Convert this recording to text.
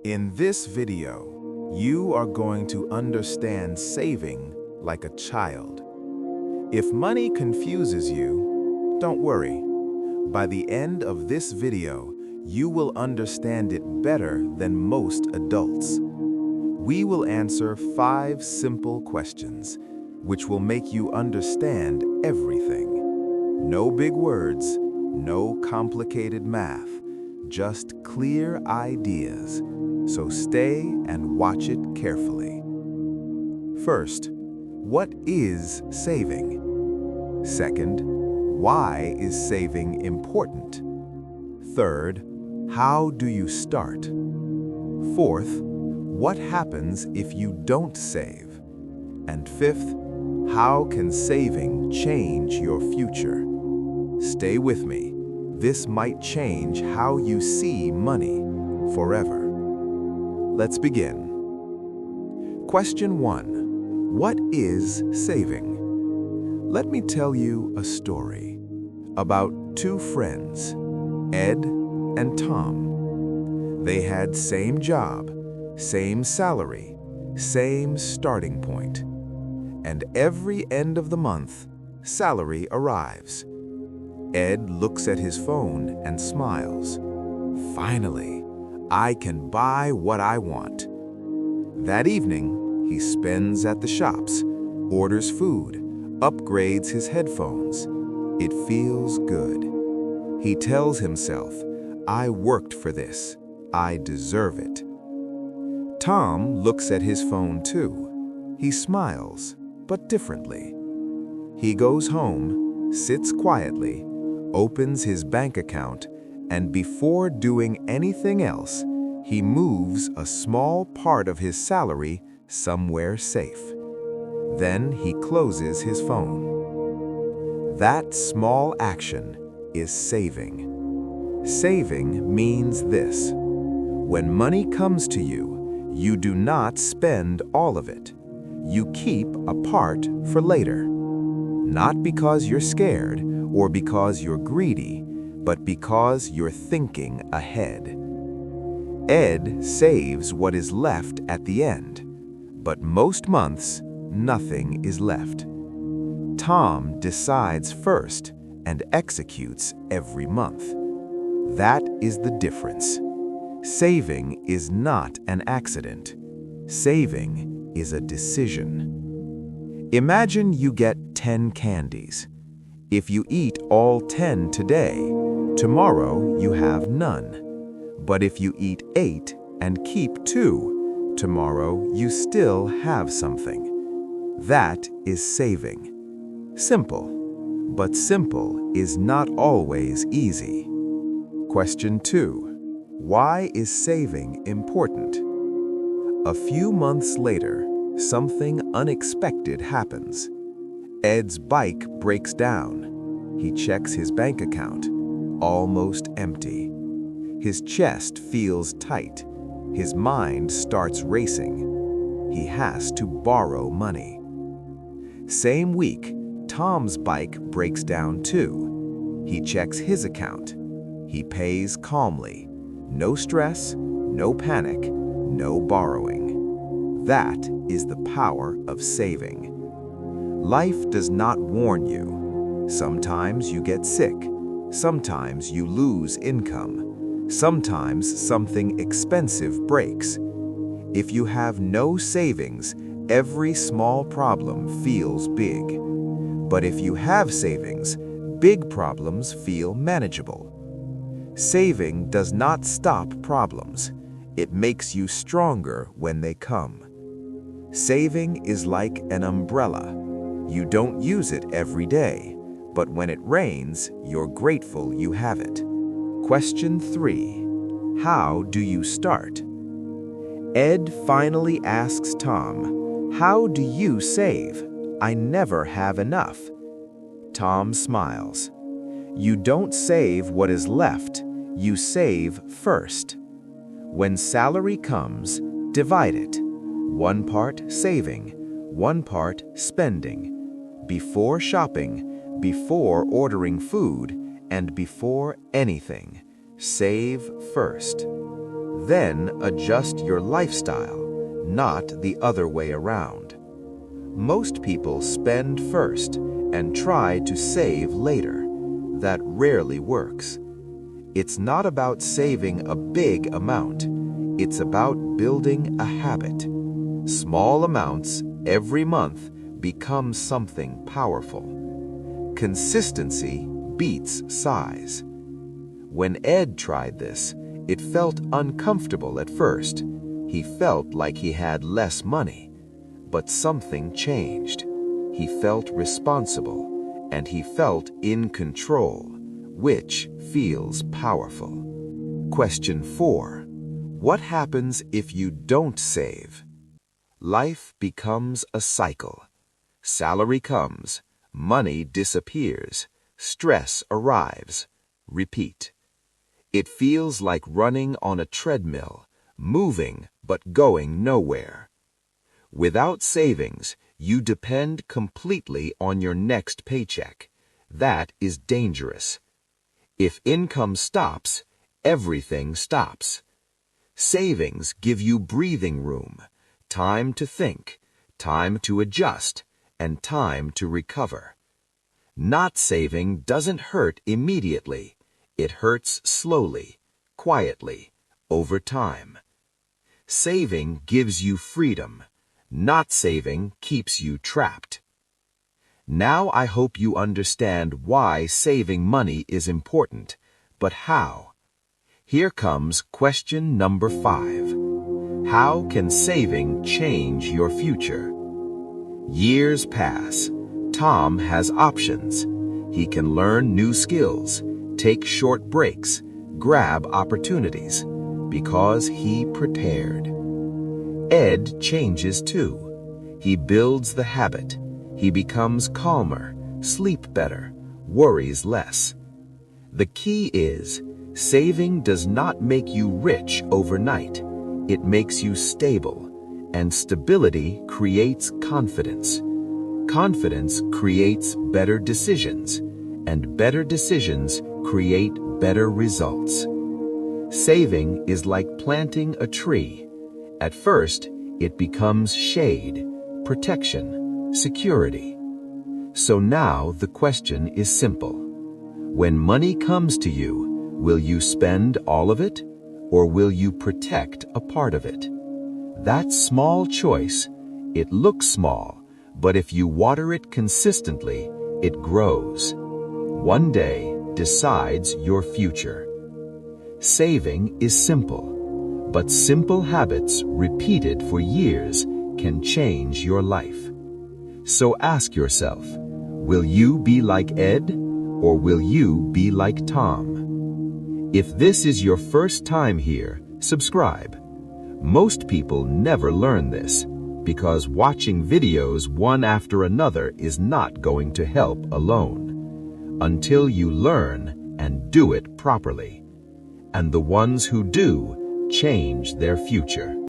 In this video, you are going to understand saving like a child. If money confuses you, don't worry. By the end of this video, you will understand it better than most adults. We will answer 5 simple questions, which will make you understand everything. No big words, no complicated math, just clear ideas. So stay and watch it carefully. First, what is saving? Second, why is saving important? Third, how do you start? Fourth, what happens if you don't save? And fifth, how can saving change your future? Stay with me. This might change how you see money forever. Let's begin. Question 1. What is saving? Let me tell you a story about 2 friends, Ed and Tom. They had same job, same salary, same starting point. And every end of the month, salary arrives. Ed looks at his phone and smiles. Finally, I can buy what I want. That evening, he spends at the shops, orders food, upgrades his headphones. It feels good. He tells himself, I worked for this. I deserve it. Tom looks at his phone too. He smiles, but differently. He goes home, sits quietly, opens his bank account, and before doing anything else, he moves a small part of his salary somewhere safe. Then he closes his phone. That small action is saving. Saving means this: when money comes to you, you do not spend all of it. You keep a part for later. Not because you're scared or because you're greedy, but because you're thinking ahead. Ed saves what is left at the end, but most months, nothing is left. Tom decides first and executes every month. That is the difference. Saving is not an accident. Saving is a decision. Imagine you get 10 candies. If you eat all 10 today, tomorrow you have none. But if you eat 8 and keep 2, tomorrow you still have something. That is saving. Simple. But simple is not always easy. Question 2. Why is saving important? A few months later, something unexpected happens. Ed's bike breaks down. He checks his bank account, almost empty. His chest feels tight. His mind starts racing. He has to borrow money. Same week, Tom's bike breaks down too. He checks his account. He pays calmly. No stress, no panic, no borrowing. That is the power of saving. Life does not warn you. Sometimes you get sick. Sometimes you lose income. Sometimes something expensive breaks. If you have no savings, every small problem feels big. But if you have savings, big problems feel manageable. Saving does not stop problems. It makes you stronger when they come. Saving is like an umbrella. You don't use it every day, but when it rains, you're grateful you have it. Question 3. How do you start? Ed finally asks Tom, how do you save? I never have enough. Tom smiles. You don't save what is left, you save first. When salary comes, divide it. 1 part saving, 1 part spending. Before shopping, before ordering food, and before anything, save first. Then adjust your lifestyle, not the other way around. Most people spend first and try to save later. That rarely works. It's not about saving a big amount. It's about building a habit. Small amounts every month become something powerful. Consistency beats size. When Ed tried this, it felt uncomfortable at first. He felt like he had less money. But something changed. He felt responsible, and he felt in control, which feels powerful. Question 4. What happens if you don't save? Life becomes a cycle. Salary comes, money disappears, stress arrives. Repeat. It feels like running on a treadmill, moving but going nowhere. Without savings, you depend completely on your next paycheck. That is dangerous. If income stops, everything stops. Savings give you breathing room, time to think, time to adjust, and time to recover. Not saving doesn't hurt immediately. It hurts slowly, quietly, over time. Saving gives you freedom. Not saving keeps you trapped. Now I hope you understand why saving money is important, but how? Here comes question number 5. How can saving change your future? Years pass. Tom has options. He can learn new skills, take short breaks, grab opportunities, because he prepared. Ed changes too. He builds the habit. He becomes calmer, sleep better, worries less. The key is, saving does not make you rich overnight. It makes you stable, and stability creates confidence. Confidence creates better decisions, and better decisions create better results. Saving is like planting a tree. At first, it becomes shade, protection, security. So now the question is simple. When money comes to you, will you spend all of it, or will you protect a part of it? That small choice, it looks small, but if you water it consistently, it grows. One day decides your future. Saving is simple. But simple habits repeated for years can change your life. So ask yourself, will you be like Ed, or will you be like Tom? If this is your first time here, subscribe. Most people never learn this, because watching videos one after another is not going to help alone. Until you learn and do it properly. And the ones who do, change their future.